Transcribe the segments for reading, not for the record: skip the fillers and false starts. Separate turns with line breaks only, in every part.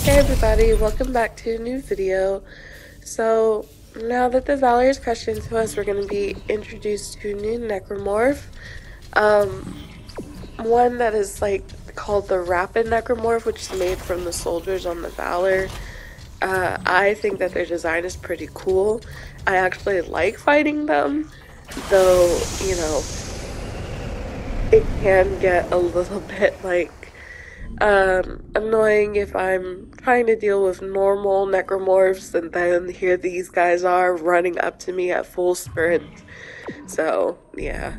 Hey everybody, welcome back to a new video. So now that the Valor is crashed into us, we're going to be introduced to a new necromorph. One that is like called the Rapid Necromorph, which is made from the soldiers on the Valor. I think that their design is pretty cool. I actually like fighting them, though, it can get a little bit annoying if I'm trying to deal with normal necromorphs and then here these guys are running up to me at full sprint. So, yeah.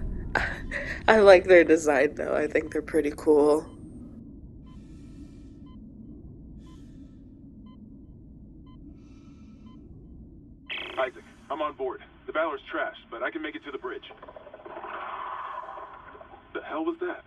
I like their design though. I think they're pretty cool.
Isaac, I'm on board. The Valor's trashed, but I can make it to the bridge. The hell was that?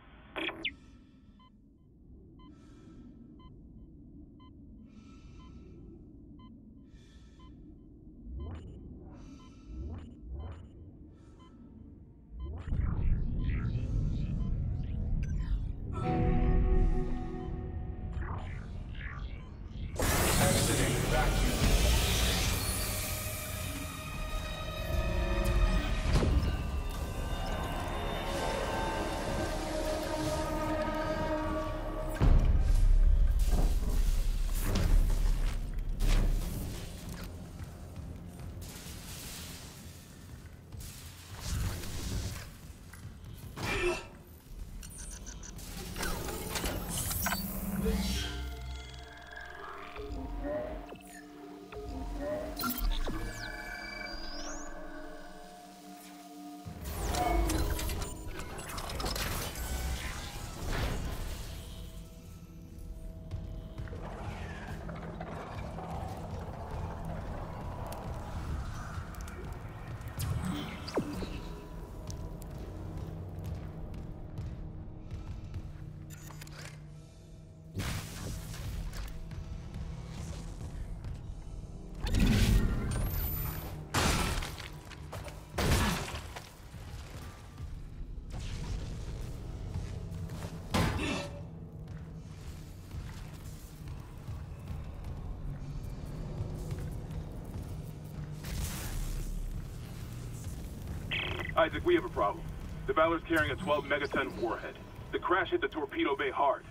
Isaac, we have a problem. The Valor's carrying a 12 megaton warhead. The crash hit the torpedo bay hard.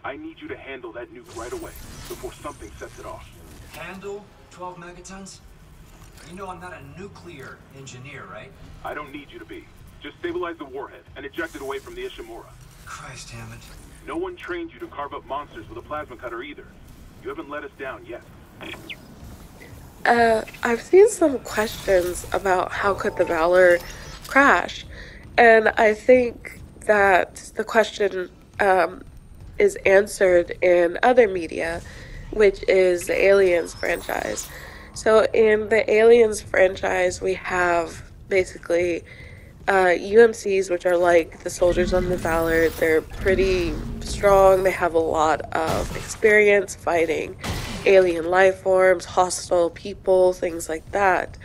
I need you to handle that nuke right away, before something sets it off.
Handle 12 megatons? You know I'm not a nuclear engineer, right?
I don't need you to be. Just stabilize the warhead and eject it away from the Ishimura.
Christ, Hammond.
No one trained you to carve up monsters with a plasma cutter either. You haven't let us down yet.
I've seen some questions about how could the Valor crash, and I think that the question is answered in other media, which is the Aliens franchise. So in the Aliens franchise, we have basically UMCs, which are like the soldiers on the Valor. They're pretty strong. They have a lot of experience fighting alien life forms, hostile people, things like that.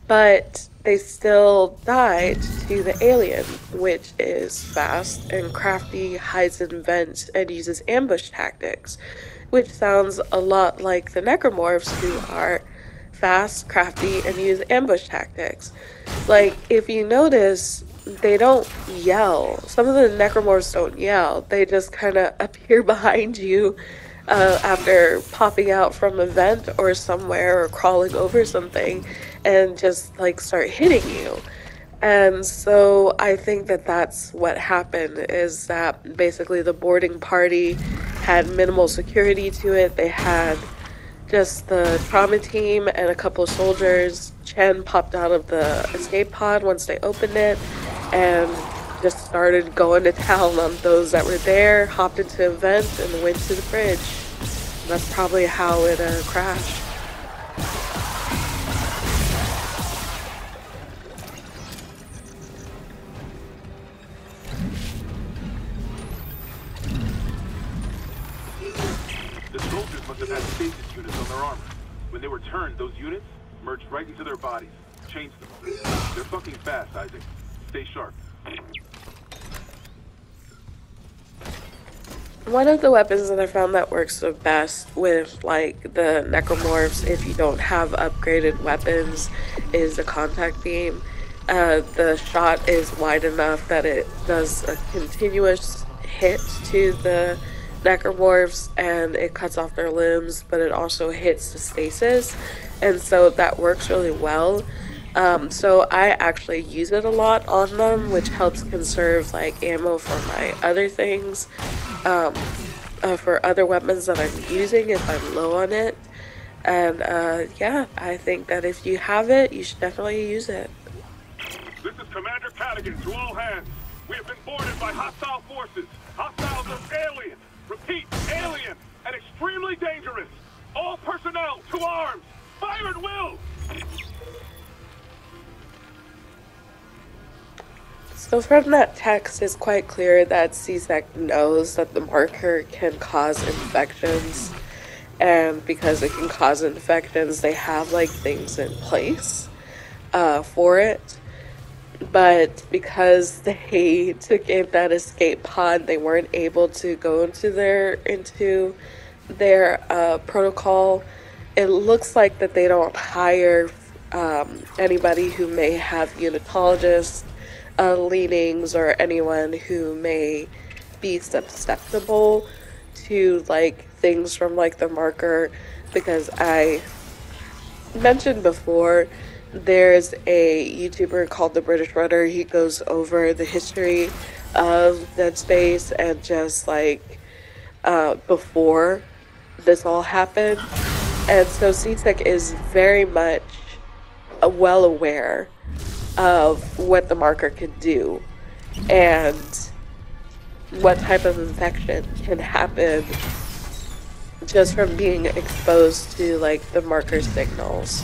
But they still died to the alien, which is fast and crafty, hides in vents, and uses ambush tactics, which sounds a lot like the necromorphs, who are fast, crafty, and use ambush tactics. Like, if you notice, they don't yell. Some of the necromorphs don't yell. They just kind of appear behind you after popping out from a vent or somewhere or crawling over something and just like start hitting you. And so I think that that's what happened, is that basically the boarding party had minimal security to it. They had just the trauma team and a couple of soldiers. Chen popped out of the escape pod once they opened it and just started going to town on those that were there, hopped into a vent and went to the bridge. That's probably how it crashed.
The soldiers must have had stasis units on their armor. When they were turned, those units merged right into their bodies, changed them. They're fucking fast, Isaac. Stay sharp.
One of the weapons that I found that works the best with like the necromorphs, if you don't have upgraded weapons, is the contact beam. The shot is wide enough that it does a continuous hit to the necromorphs and it cuts off their limbs, but it also hits the stasis, and so that works really well. So I actually use it a lot on them, which helps conserve like ammo for my other things, for other weapons that I'm using if I'm low on it. And yeah, I think that if you have it, you should definitely use it.
This is Commander Cadigan to all hands. We have been boarded by hostile forces. Hostiles are alien. Repeat, alien and extremely dangerous. All personnel to arms. Fire at will.
So from that text, it's quite clear that CSEC knows that the marker can cause infections, and because it can cause infections, they have like things in place for it. But because they took in that escape pod, they weren't able to go into their protocol. It looks like that they don't hire anybody who may have unitologist leanings or anyone who may be susceptible to like things from like the marker, because I mentioned before there's a YouTuber called the British Runner. He goes over the history of Dead Space and just like before this all happened, and so CSEC is very much well aware of what the marker could do and what type of infection can happen just from being exposed to like the marker signals.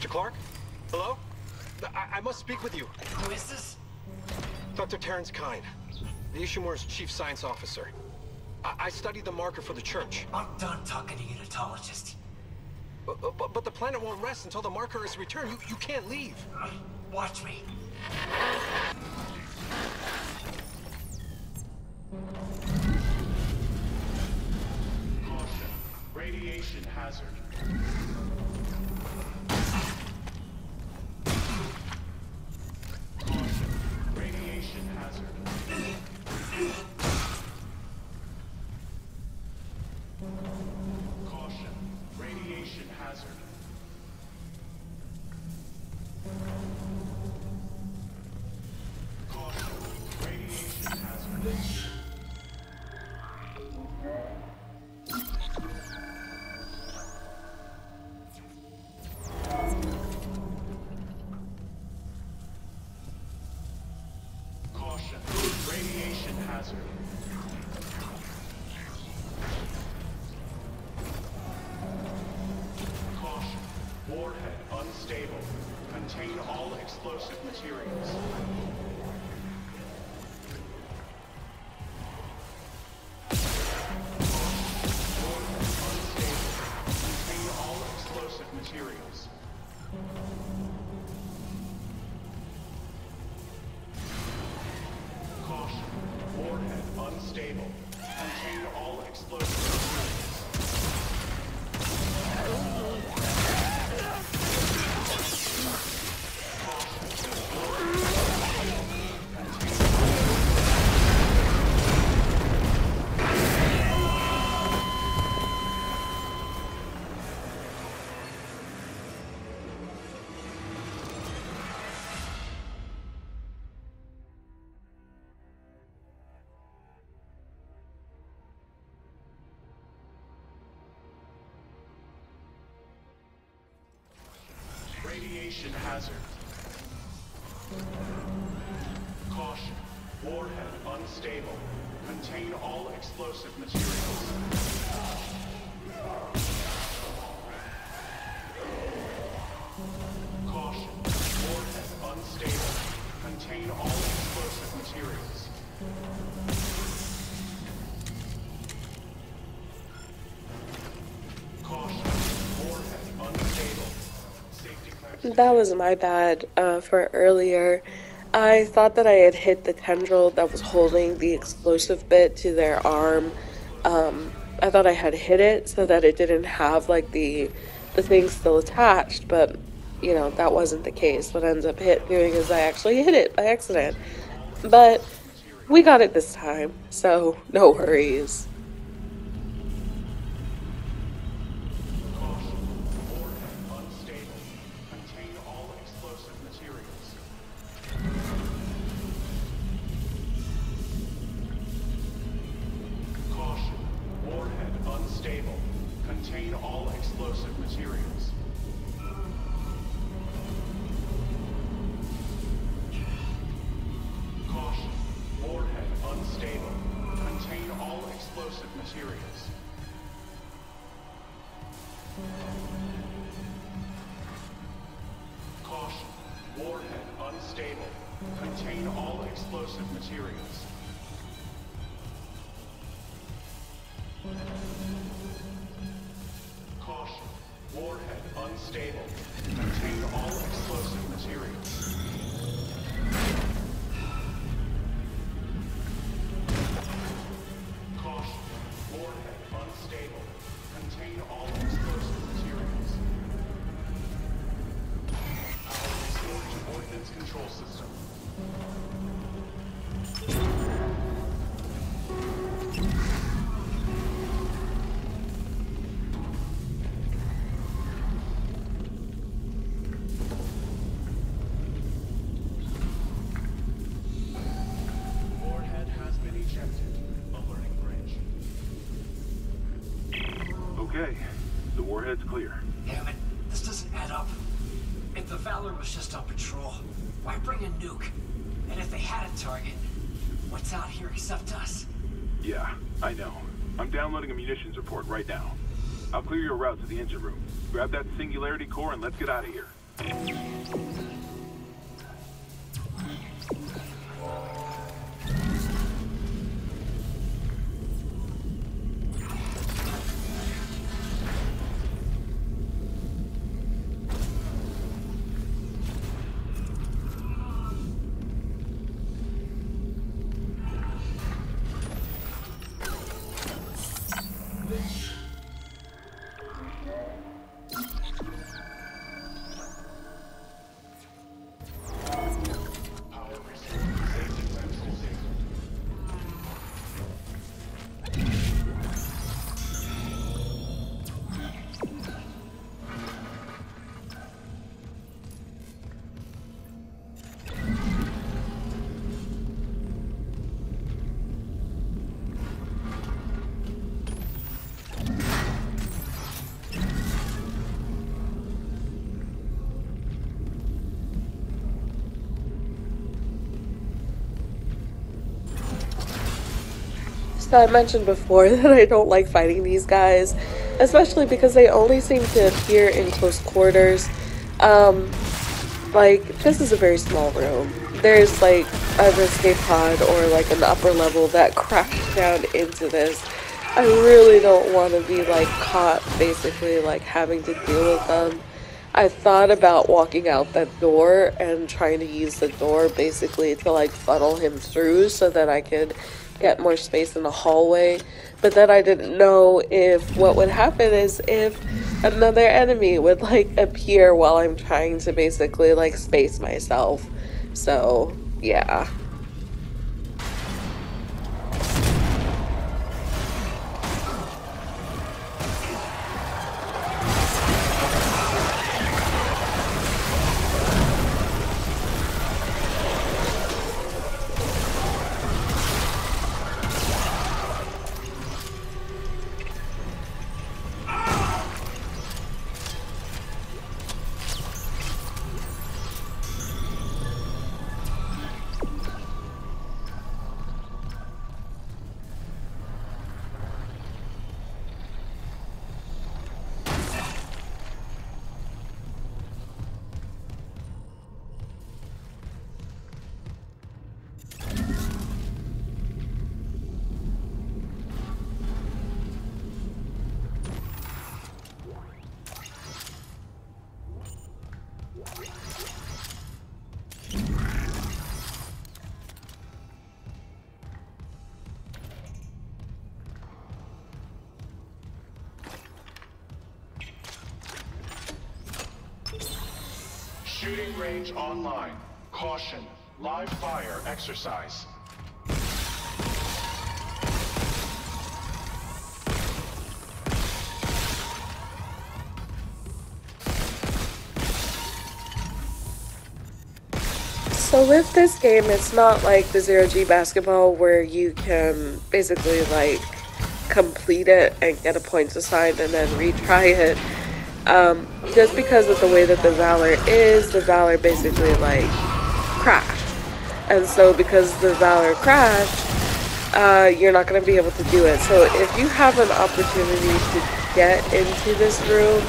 Clark? Hello? I must speak with you.
Who is this?
Dr. Terrence Kine, the Ishimura's chief science officer. I studied the marker for the church.
I'm done talking to unitologists.
But the planet won't rest until the marker is returned. You can't leave.
Watch me.
Caution. Radiation hazard. Radiation hazard. Caution. Radiation hazard. Caution. Radiation hazard.
unstable. Contain all explosive materials. Materials. Caution. Warhead unstable. Contain all explosive materials. Radiation hazard. Caution. Warhead unstable. Contain all explosive materials. Caution. Warhead unstable. Contain all explosive materials. Caution. Warhead unstable.
That was my bad for earlier. I thought that I had hit the tendril that was holding the explosive bit to their arm. I thought I had hit it so that it didn't have like the thing still attached, but you know, that wasn't the case. What ends up doing is I actually hit it by accident. But we got it this time, so no worries.
Contain all explosive materials. Caution. Warhead unstable. Contain all explosive materials. Caution. Warhead unstable. Contain all explosive materials. Caution. Warhead unstable. Contain all explosive materials. Caution. Warhead unstable. Contain all explosive materials. Our restored to ordnance control system.
Okay, the warhead's clear.
Damn it, this doesn't add up. If the Valor was just on patrol, why bring a nuke? And if they had a target, what's out here except us?
Yeah, I know. I'm downloading a munitions report right now. I'll clear your route to the engine room. Grab that singularity core and let's get out of here.
So I mentioned before that I don't like fighting these guys, especially because they only seem to appear in close quarters. Like, this is a very small room. There's like an escape pod or like an upper level that crashed down into this. I really don't want to be like caught basically like having to deal with them. I thought about walking out that door and trying to use the door basically to like funnel him through so that I could get more space in the hallway. But then I didn't know if what would happen is if another enemy would like appear while I'm trying to basically like space myself. So, yeah.
Shooting range online. Caution. Live fire exercise.
So with this game, it's not like the Zero-G basketball where you can basically like complete it and get a points assigned and then retry it. Just because of the way that the Valor basically like crashed. And so because the Valor crashed, you're not going to be able to do it. So if you have an opportunity to get into this room,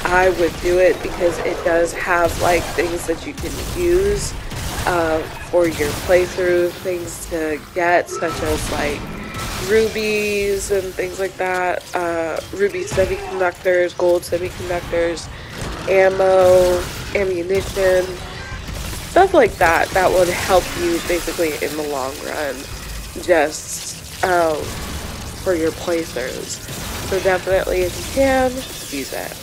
I would do it because it does have like things that you can use for your playthrough, things to get, such as like rubies and things like that, ruby semiconductors, gold semiconductors, ammo, ammunition, stuff like that, that would help you basically in the long run, just for your playthroughs. So definitely, if you can, use it.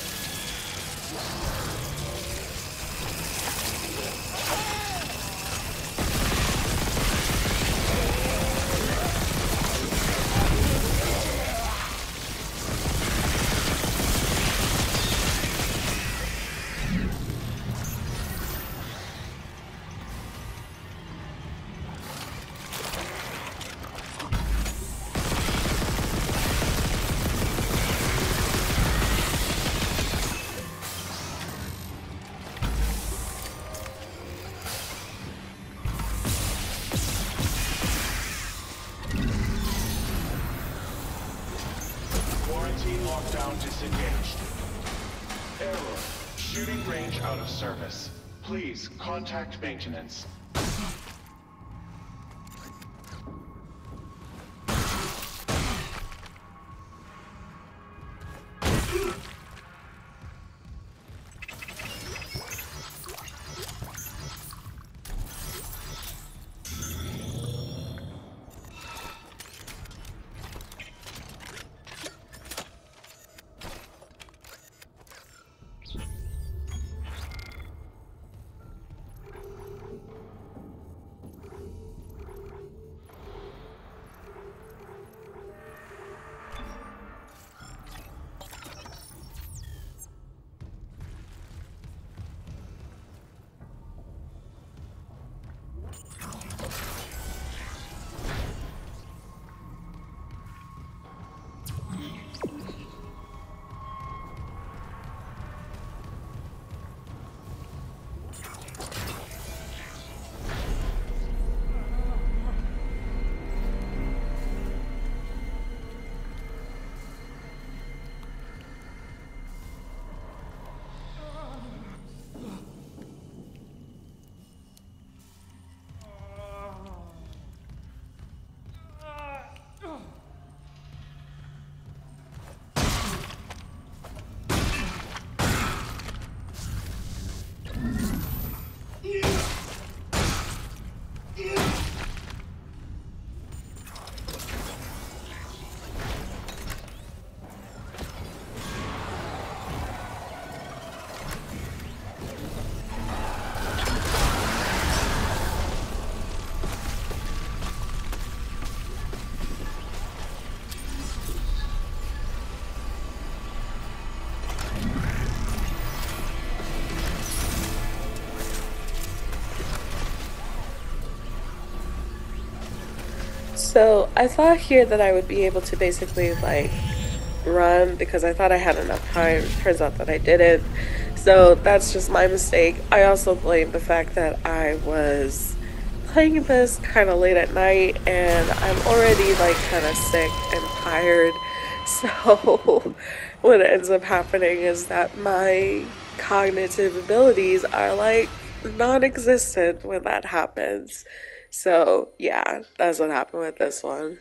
Quarantine lockdown disengaged. Error. Shooting range out of service. Please contact maintenance.
So I thought here that I would be able to basically like run because I thought I had enough time. Turns out that I didn't. So that's just my mistake. I also blame the fact that I was playing this kind of late at night and I'm already like kind of sick and tired. So what ends up happening is that my cognitive abilities are like non-existent when that happens. So yeah, that's what happened with this one.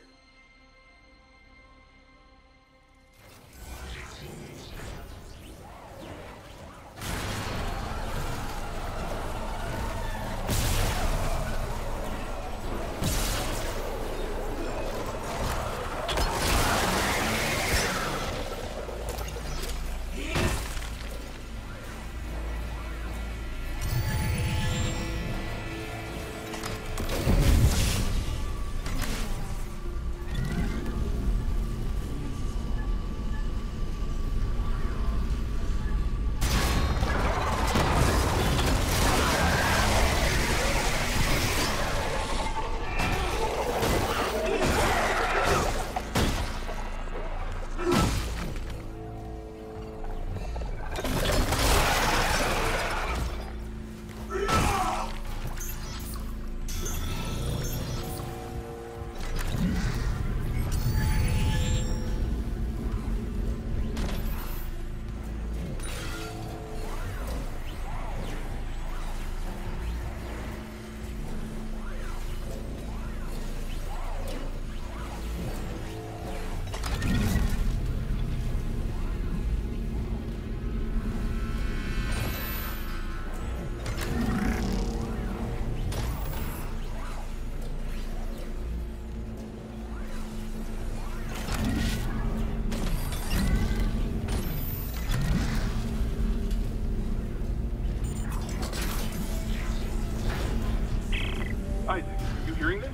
Isaac, you hearing this?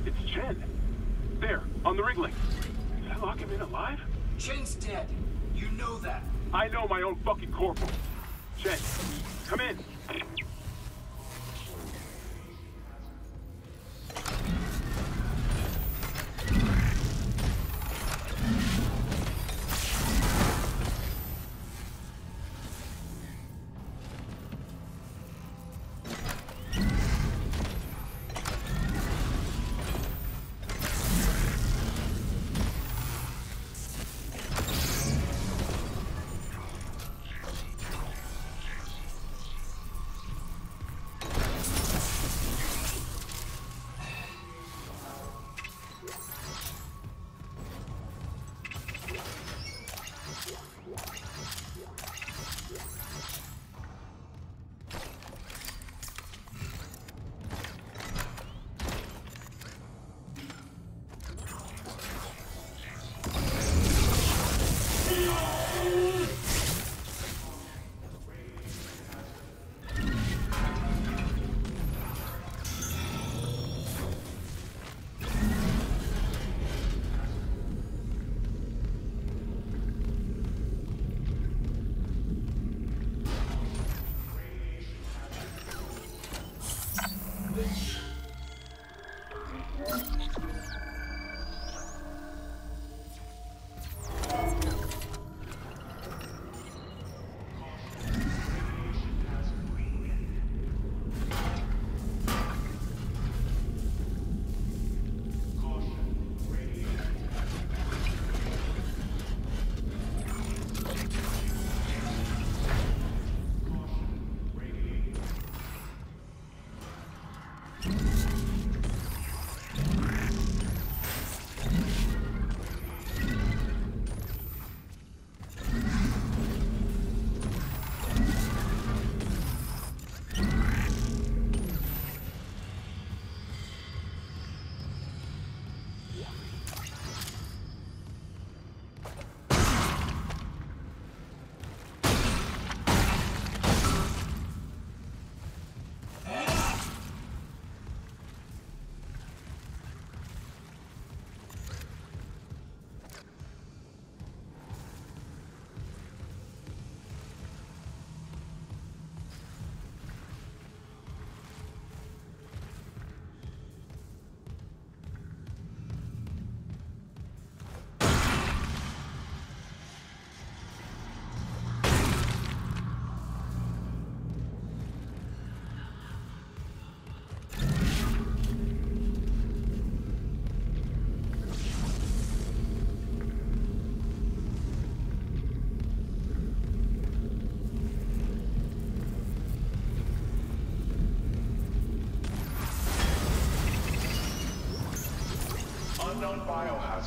It's Chen. There, on the ring link. Did I lock him in alive?
Chen's dead. You know that.
I know my own fucking corporal. Chen, come in.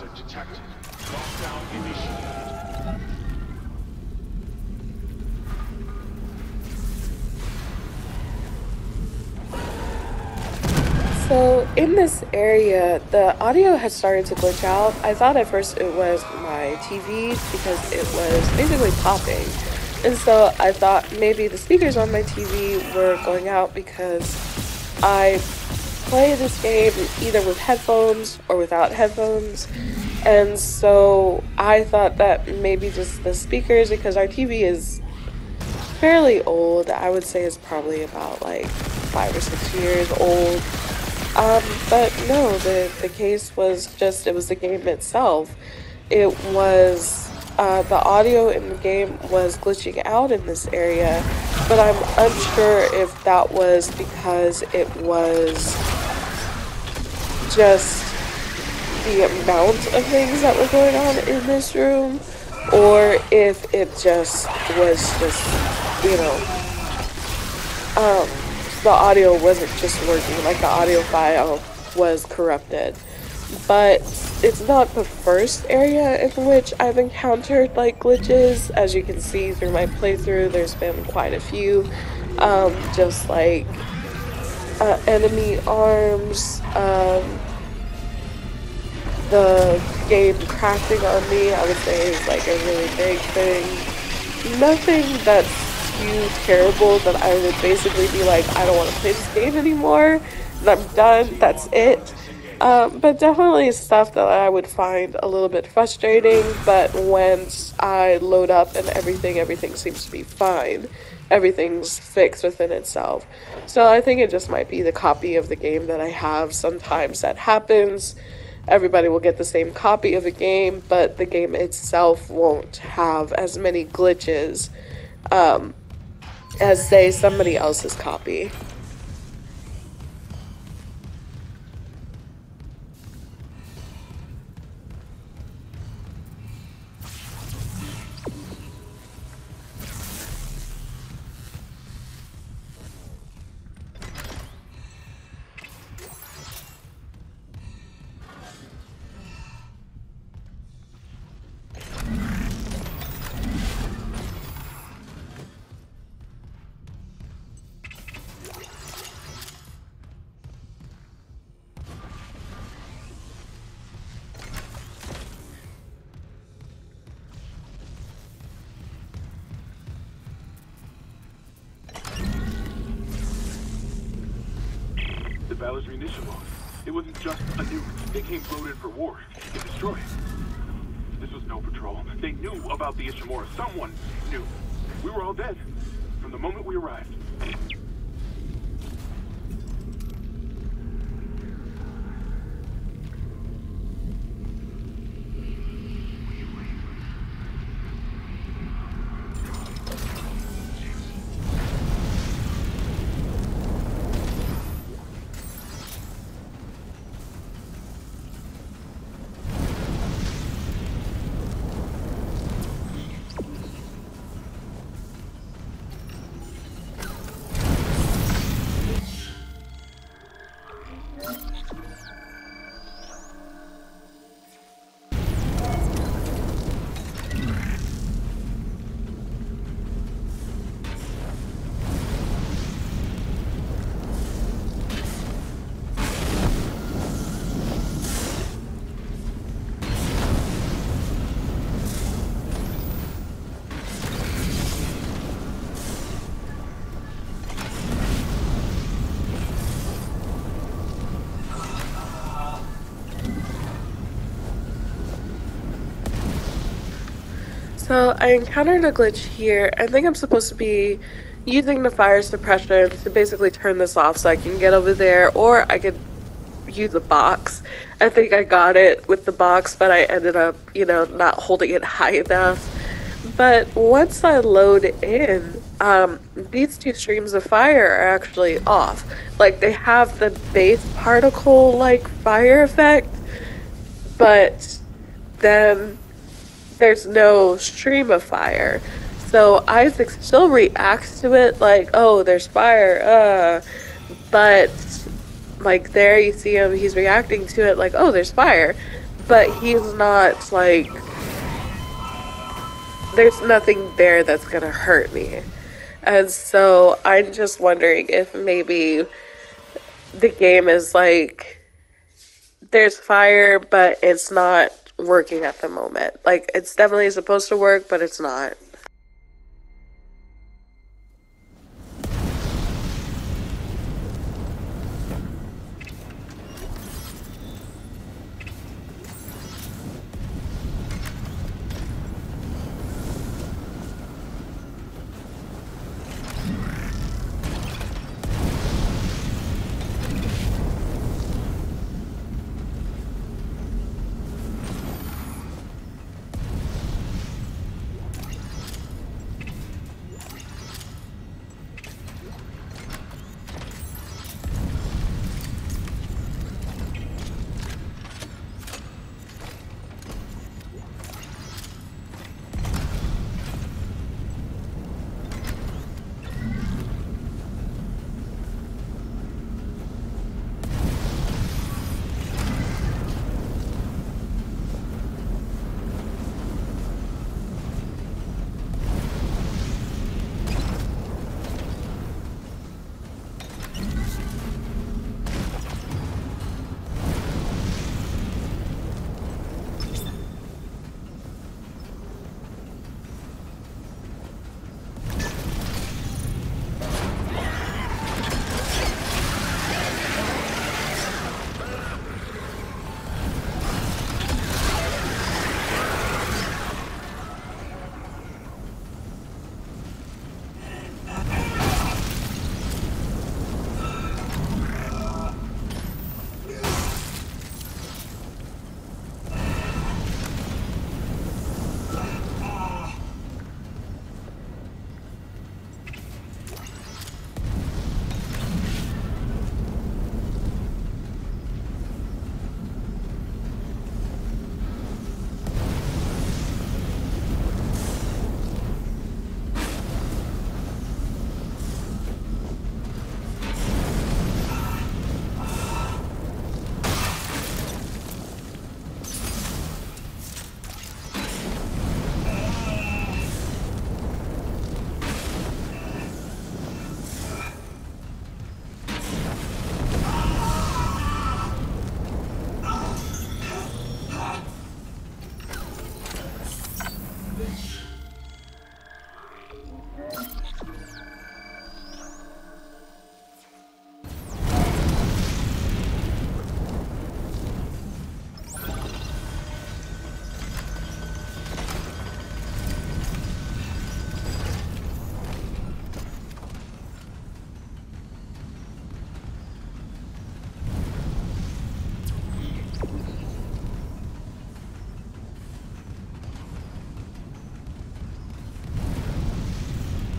hazard detected. Lockdown initiated.
So in this area, the audio had started to glitch out. I thought at first it was my TV because it was basically popping. And so I thought maybe the speakers on my TV were going out because I play this game either with headphones or without headphones. And so I thought that maybe just the speakers, because our TV is fairly old. I would say it's probably about like 5 or 6 years old. But no, the case was just, it was the game itself. It was, the audio in the game was glitching out in this area, but I'm unsure if that was because it was just the amount of things that were going on in this room, or if it just was just, you know, the audio wasn't just working, like the audio file was corrupted. But it's not the first area in which I've encountered like glitches. As you can see through my playthrough, there's been quite a few, just like enemy arms, the game crashing on me, I would say is like a really big thing. Nothing that's too terrible that I would basically be like, I don't want to play this game anymore, and I'm done, that's it. But definitely stuff that I would find a little bit frustrating, but once I load up and everything seems to be fine. Everything's fixed within itself. So I think it just might be the copy of the game that I have. Sometimes that happens. Everybody will get the same copy of a game, but the game itself won't have as many glitches as, say, somebody else's copy.
Valor's munition loss. It wasn't just a nuke. They came loaded for war and destroyed. This was no patrol. They knew about the Ishimura. Someone knew. We were all dead from the moment we arrived.
So I encountered a glitch here. I think I'm supposed to be using the fire suppression to basically turn this off so I can get over there, or I could use a box. I think I got it with the box, but I ended up, you know, not holding it high enough. But once I load in, these two streams of fire are actually off. Like, they have the base particle like fire effect, but then there's no stream of fire. So Isaac still reacts to it like, oh, there's fire, but like there you see him, he's reacting to it like, oh, there's fire, but he's not like, there's nothing there that's gonna hurt me. And so I'm just wondering if maybe the game is like, there's fire, but it's not working at the moment. Like, it's definitely supposed to work, but it's not.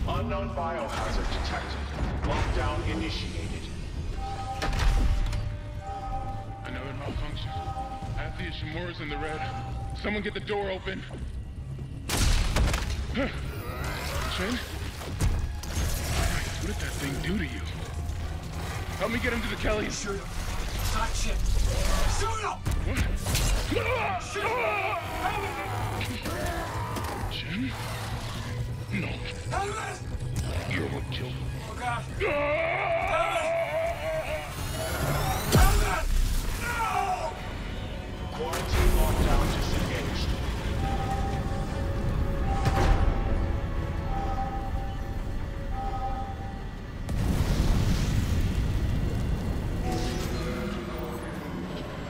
Unknown biohazard detected. Lockdown initiated.
Another malfunction. I have the Ishimura's in the red. Someone get the door open. Huh. Shin? What did that thing do to you? Help me get him to the Kellys.
Shoot him. Not shit. Shoot him!
What? Jin? No.
Helmet!
You're what killed him.
Oh god.
Quarantine lockdown disengaged.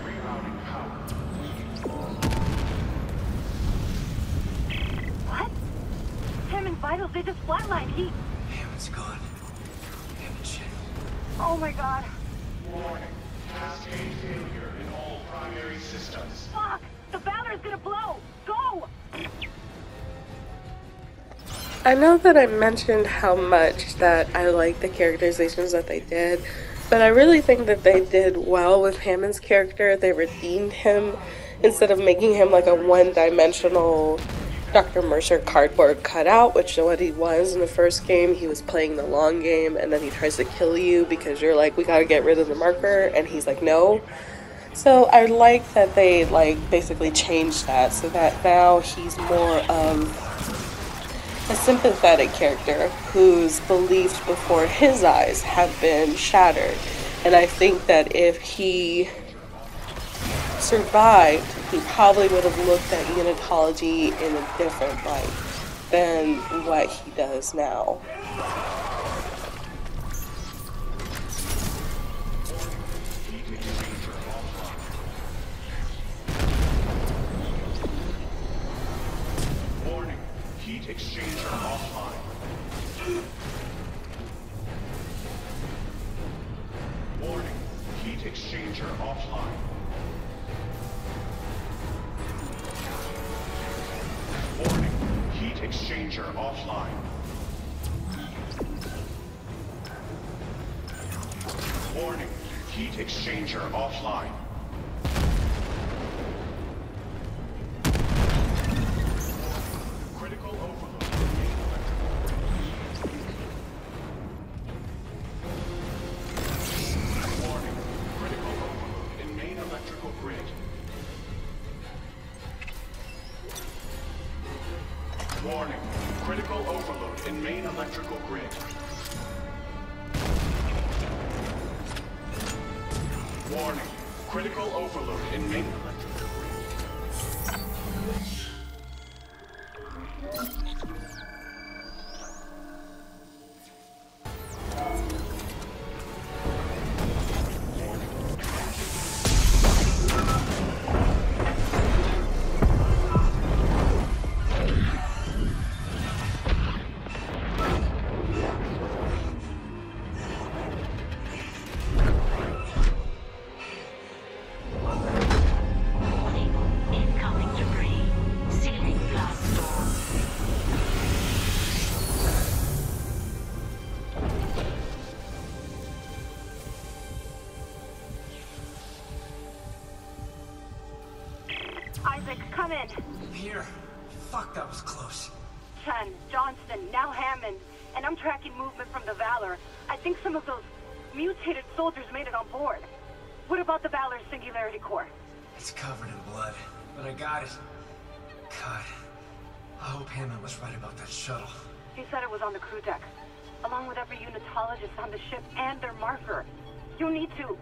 Rerouting power.
What? Hammond's vitals, they just flatlined.
Hammond's gone. Hammond shit.
Oh my god.
Warning. Cascade failure in all primary systems.
Fuck! The Valor's gonna blow! Go!
I know that I mentioned how much that I like the characterizations that they did, but I really think that they did well with Hammond's character. They redeemed him instead of making him like a one-dimensional Dr. Mercer cardboard cutout, which is what he was in the first game. He was playing the long game, and then he tries to kill you because you're like, we gotta get rid of the marker, and he's like, no. So I like that they like basically changed that so that now he's more of a sympathetic character whose beliefs before his eyes have been shattered. And I think that if he survived, he probably would have looked at unitology in a different light than what he does now.
Warning, heat exchanger offline. Warning, heat exchanger offline. Warning, heat exchanger offline. Warning, heat exchanger offline. Critical overload. Warning, critical overload in main electrical grid. Warning, critical overload in main electrical grid. Warning, critical overload in main electrical grid.
Incoming debris. Sealing blast door.
Isaac, come in.
Here. Fuck, that was close.
Chen, Johnston, now Hammond. And I'm tracking movement from the Valor. I think some of those mutated soldiers made it on board. What about the Valor's Singularity Core?
It's covered in blood, but I got it. God, I hope Hammond was right about that shuttle.
He said it was on the crew deck, along with every unitologist on the ship and their marker. You need to...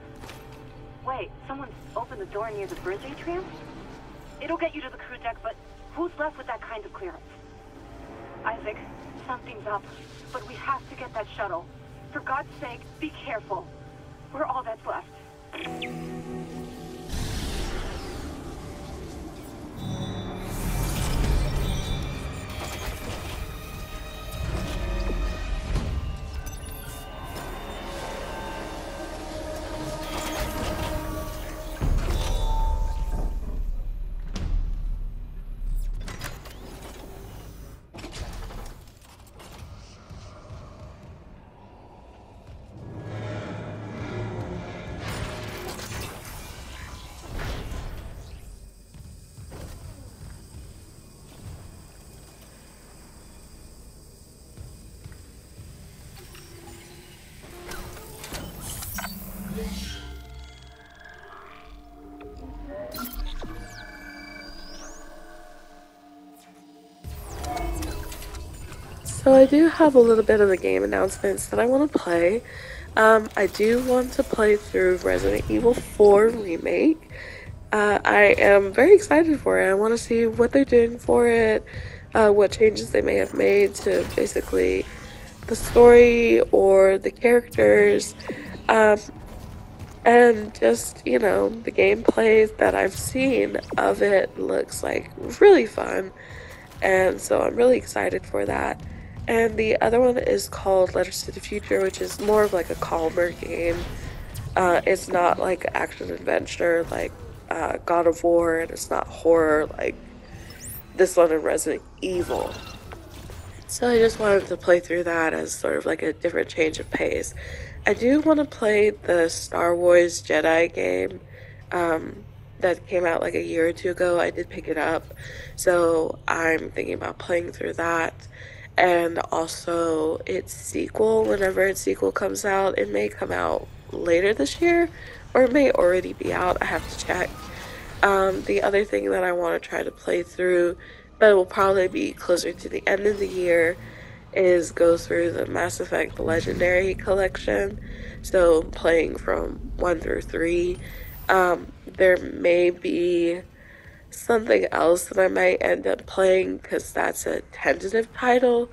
Wait, someone's opened the door near the bridge atrium? It'll get you to the crew deck, but who's left with that kind of clearance? Isaac, something's up, but we have to get that shuttle. For God's sake, be careful. We're all that's left.
So I do have a little bit of the game announcements that I want to play. I do want to play through Resident Evil 4 Remake. I am very excited for it. I want to see what they're doing for it, what changes they may have made to basically the story or the characters, and just, you know, the gameplay that I've seen of it looks like really fun, and so I'm really excited for that. And the other one is called Letters to the Future, which is more of like a calmer game. It's not like action adventure like God of War, and it's not horror like this one in Resident Evil. So I just wanted to play through that as sort of like a different change of pace. I do want to play the Star Wars Jedi game that came out like a year or two ago. I did pick it up, so I'm thinking about playing through that. And also its sequel, whenever its sequel comes out. It may come out later this year or it may already be out. I have to check. The other thing that I want to try to play through, but it will probably be closer to the end of the year, is go through the Mass Effect Legendary Collection. So playing from 1 through 3. There may be something else that I might end up playing because that's a tentative title.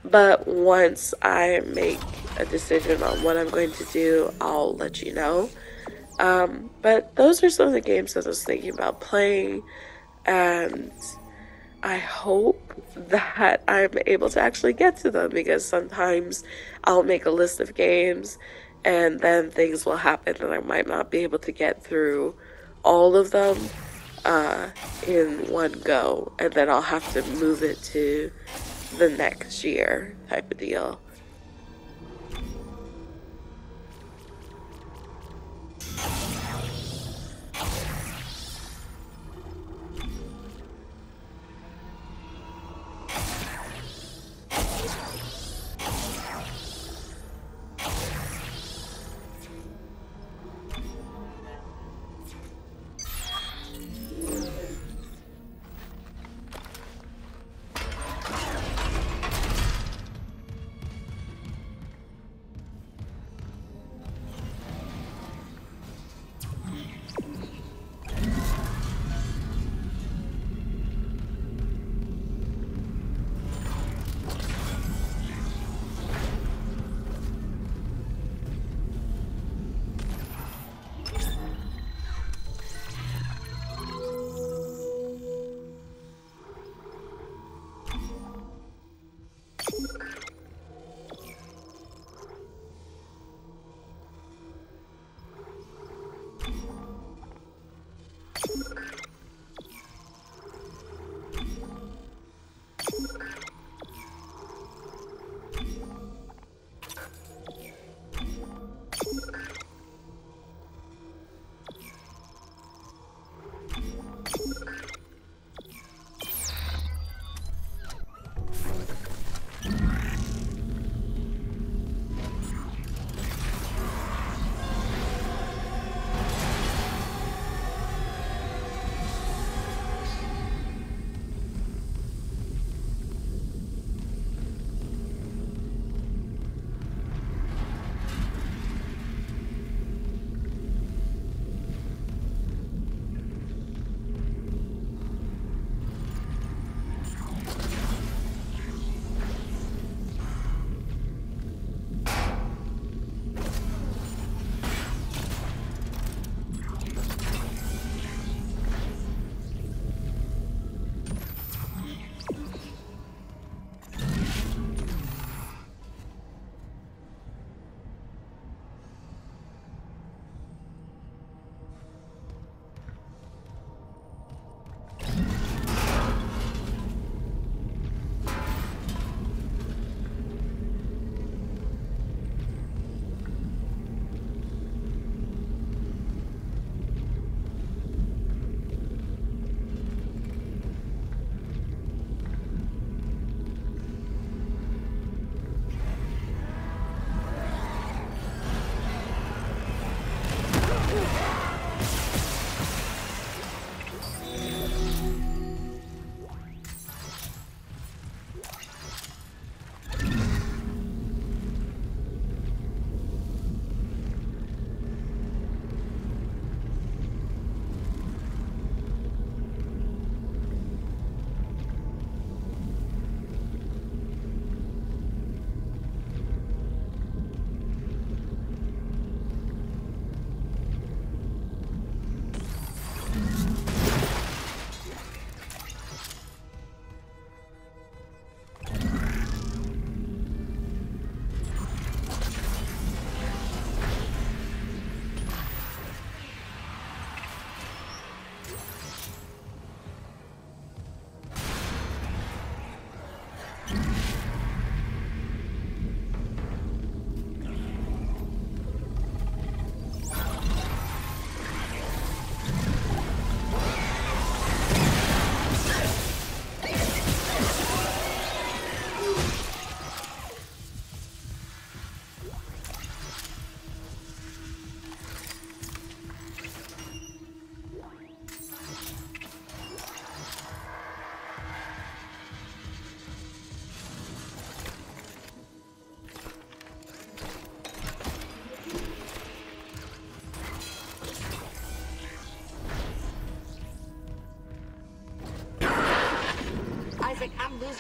But once I make a decision on what I'm going to do, I'll let you know. But those are some of the games that I was thinking about playing, and I hope that I'm able to actually get to them, because sometimes I'll make a list of games and then things will happen and I might not be able to get through all of them in one go, and then I'll have to move it to the next year type of deal.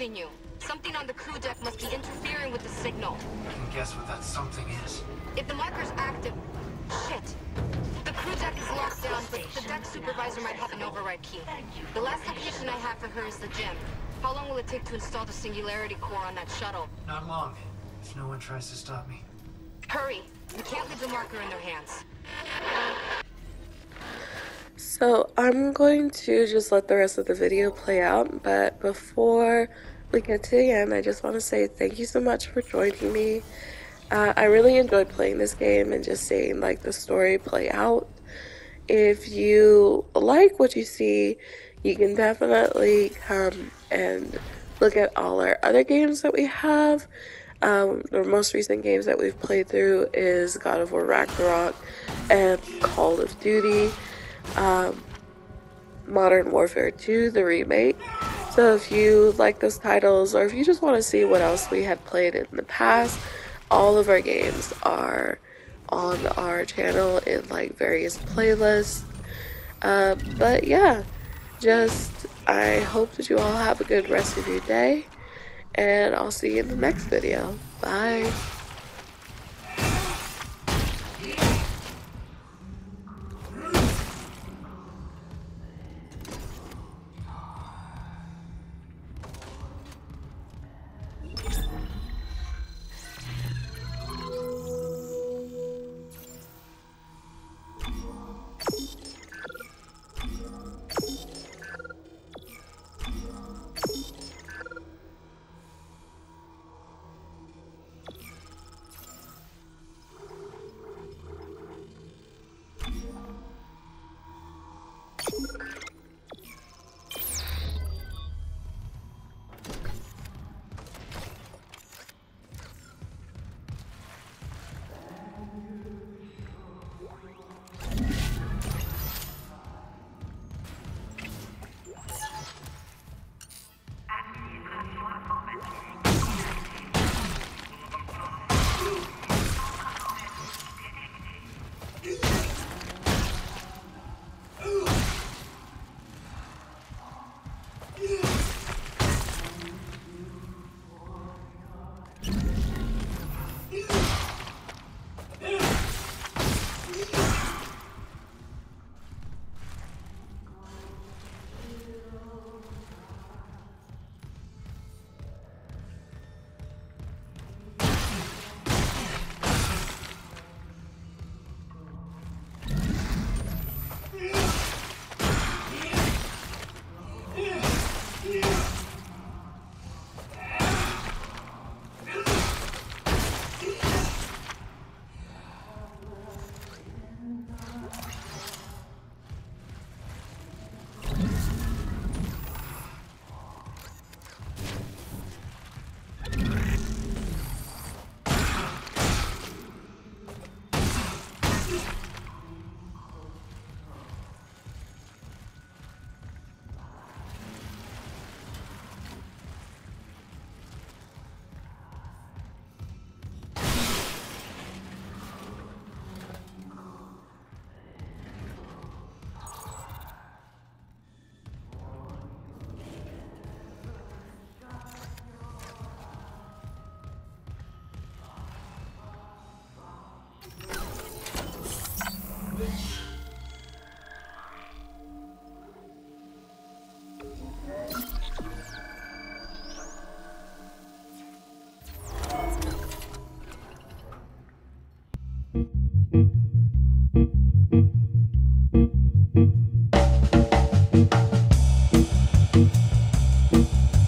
continue. Something on the crew deck must be interfering with the signal.
I can guess what that something is.
If the marker's active... Shit. The crew deck is locked down, but the deck supervisor might have an override key. The last location I have for her is the gym. How long will it take to install the singularity core on that shuttle?
Not long, if no one tries to stop me.
Hurry. We can't leave the marker in their hands.
So I'm going to just let the rest of the video play out, but before we get to the end, I just want to say thank you so much for joining me. I really enjoyed playing this game and just seeing like the story play out. If you like what you see, you can definitely come and look at all our other games that we have. The most recent games that we've played through is God of War Ragnarok and Call of Duty, Modern Warfare 2, the remake. So if you like those titles, or if you just want to see what else we had played in the past, all of our games are on our channel in like various playlists. But yeah, I hope that you all have a good rest of your day, and I'll see you in the next video. Bye.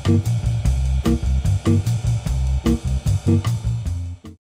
Thank you.